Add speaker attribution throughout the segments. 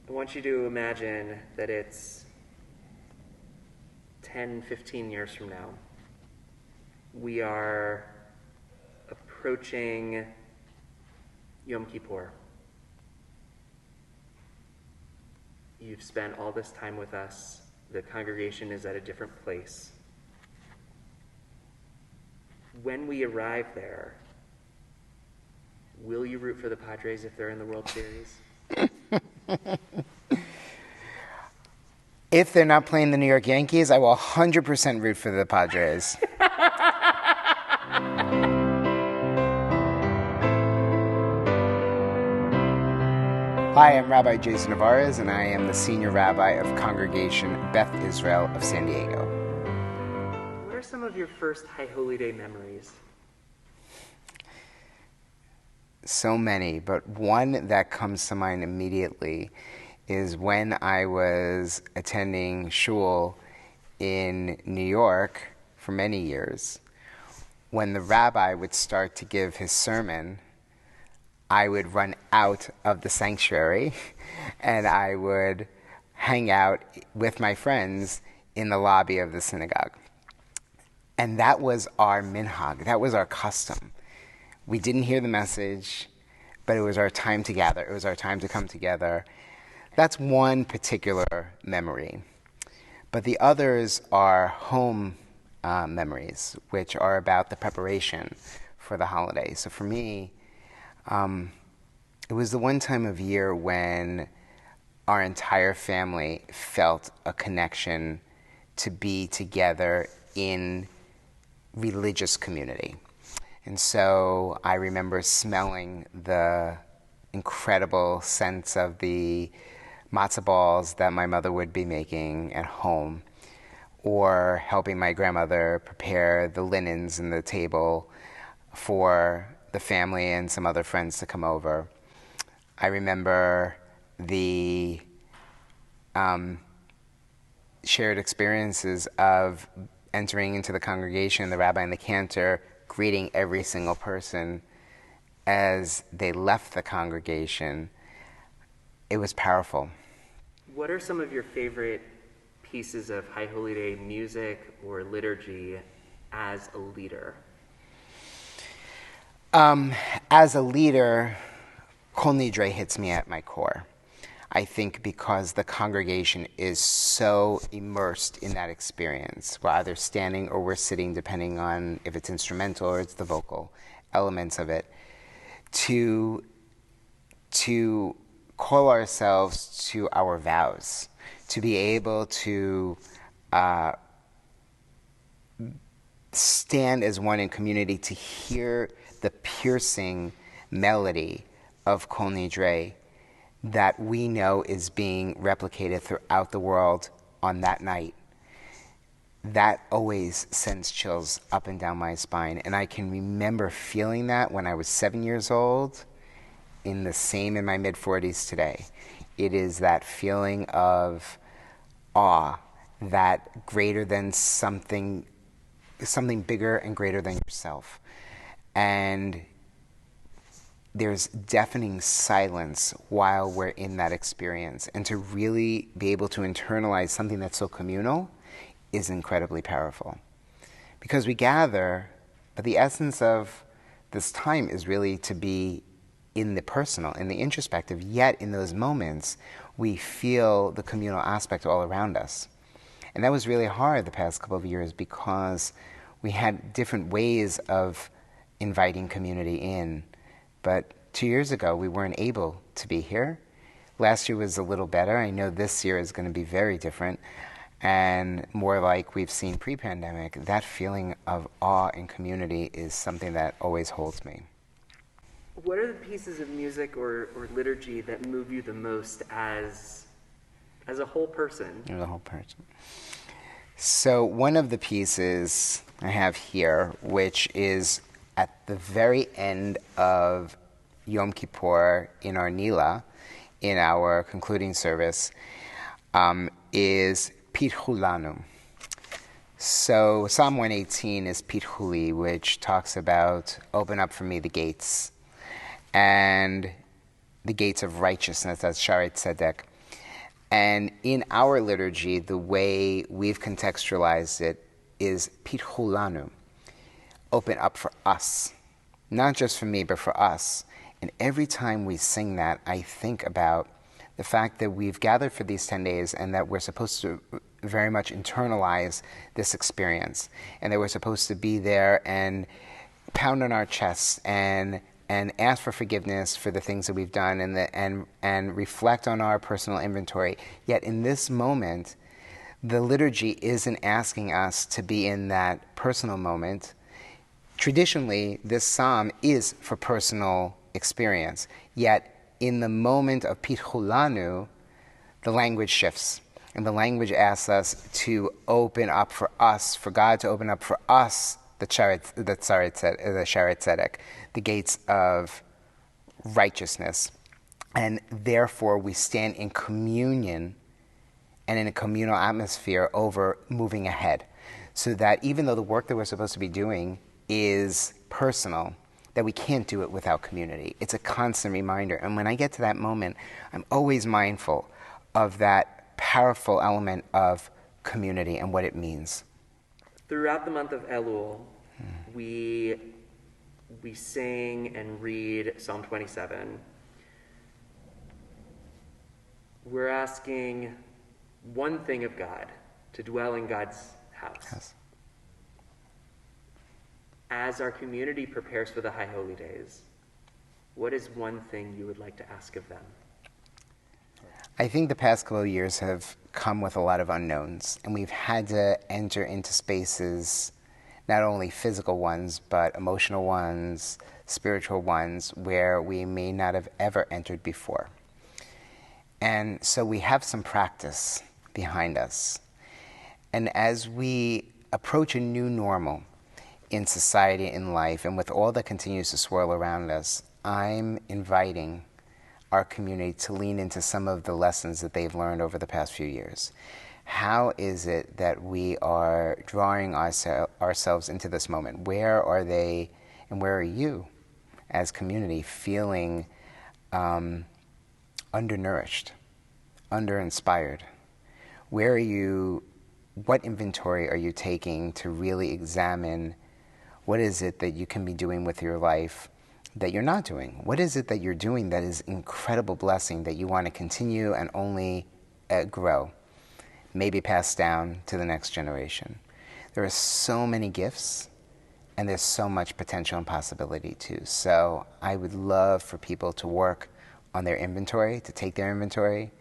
Speaker 1: I want you to imagine that it's 10, 15 years from now. We are approaching Yom Kippur. You've spent all this time with us. The congregation is at a different place. When we arrive there, will you root for the Padres if they're in the World Series?
Speaker 2: If they're not playing the New York Yankees, I will 100% root for the Padres. Hi, I'm Rabbi Jason Nevarez, and I am the Senior Rabbi of Congregation Beth Israel of San Diego.
Speaker 1: What are some of your first High Holy Day memories?
Speaker 2: So many, but one that comes to mind immediately is when I was attending shul in New York for many years. When the rabbi would start to give his sermon, I would run out of the sanctuary and I would hang out with my friends in the lobby of the synagogue. And that was our minhag, that was our custom. We didn't hear the message, but it was our time to gather. It was our time to come together. That's one particular memory. But the others are home memories, which are about the preparation for the holiday. So for me, it was the one time of year when our entire family felt a connection to be together in religious community. And so I remember smelling the incredible sense of the matzah balls that my mother would be making at home, or helping my grandmother prepare the linens and the table for the family and some other friends to come over. I remember the shared experiences of entering into the congregation, the rabbi and the cantor greeting every single person as they left the congregation. It was powerful.
Speaker 1: What are some of your favorite pieces of High Holy Day music or liturgy as a leader?
Speaker 2: As a leader, Kol Nidre hits me at my core. I think because the congregation is so immersed in that experience. We're either standing or we're sitting, depending on if it's instrumental or it's the vocal elements of it, to call ourselves to our vows, to be able to stand as one in community, to hear the piercing melody of Kol Nidre that we know is being replicated throughout the world on that night. That always sends chills up and down my spine. And I can remember feeling that when I was 7 years old, in the same in my mid-40s today. It is that feeling of awe, that greater than something bigger and greater than yourself. And there's deafening silence while we're in that experience. And to really be able to internalize something that's so communal is incredibly powerful. Because we gather, but the essence of this time is really to be in the personal, in the introspective, yet in those moments, we feel the communal aspect all around us. And that was really hard the past couple of years because we had different ways of inviting community in. But 2 years ago, we weren't able to be here. Last year was a little better. I know this year is going to be very different and more like we've seen pre-pandemic. That feeling of awe and community is something that always holds me.
Speaker 1: What are the pieces of music or liturgy that move you the most as a whole person?
Speaker 2: As a whole person. So one of the pieces I have here, which is at the very end of Yom Kippur in our Nila, in our concluding service, is Pitchu Lanu. So Psalm 118 is Pitchuli, which talks about open up for me the gates, and the gates of righteousness, that's Sharet Tzedek. And in our liturgy, the way we've contextualized it is pitchu lanu, open up for us. Not just for me, but for us. And every time we sing that, I think about the fact that we've gathered for these 10 days and that we're supposed to very much internalize this experience. And that we're supposed to be there and pound on our chests and ask for forgiveness for the things that we've done and reflect on our personal inventory. Yet in this moment, the liturgy isn't asking us to be in that personal moment. Traditionally, this psalm is for personal experience. Yet in the moment of pitchu lanu, the language shifts. And the language asks us to open up for us, for God to open up for us the Sharet Tzedek, the gates of righteousness. And therefore, we stand in communion and in a communal atmosphere over moving ahead. So that even though the work that we're supposed to be doing is personal, that we can't do it without community. It's a constant reminder. And when I get to that moment, I'm always mindful of that powerful element of community and what it means.
Speaker 1: Throughout the month of Elul, we sing and read Psalm 27. We're asking one thing of God, to dwell in God's house.
Speaker 2: Yes.
Speaker 1: As our community prepares for the High Holy Days, what is one thing you would like to ask of them?
Speaker 2: I think the past couple of years have come with a lot of unknowns, and we've had to enter into spaces, not only physical ones, but emotional ones, spiritual ones, where we may not have ever entered before. And so we have some practice behind us. And as we approach a new normal in society, in life, and with all that continues to swirl around us, I'm inviting our community to lean into some of the lessons that they've learned over the past few years. How is it that we are drawing ourselves into this moment? Where are they and where are you as community feeling undernourished, underinspired? Where are you, what inventory are you taking to really examine what is it that you can be doing with your life that you're not doing? What is it that you're doing that is incredible blessing that you want to continue and only grow, maybe pass down to the next generation? There are so many gifts, and there's so much potential and possibility too. So I would love for people to work on their inventory, to take their inventory,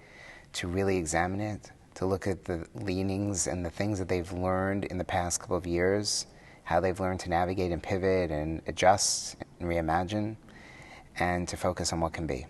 Speaker 2: to really examine it, to look at the leanings and the things that they've learned in the past couple of years, how they've learned to navigate and pivot and adjust and reimagine, and to focus on what can be.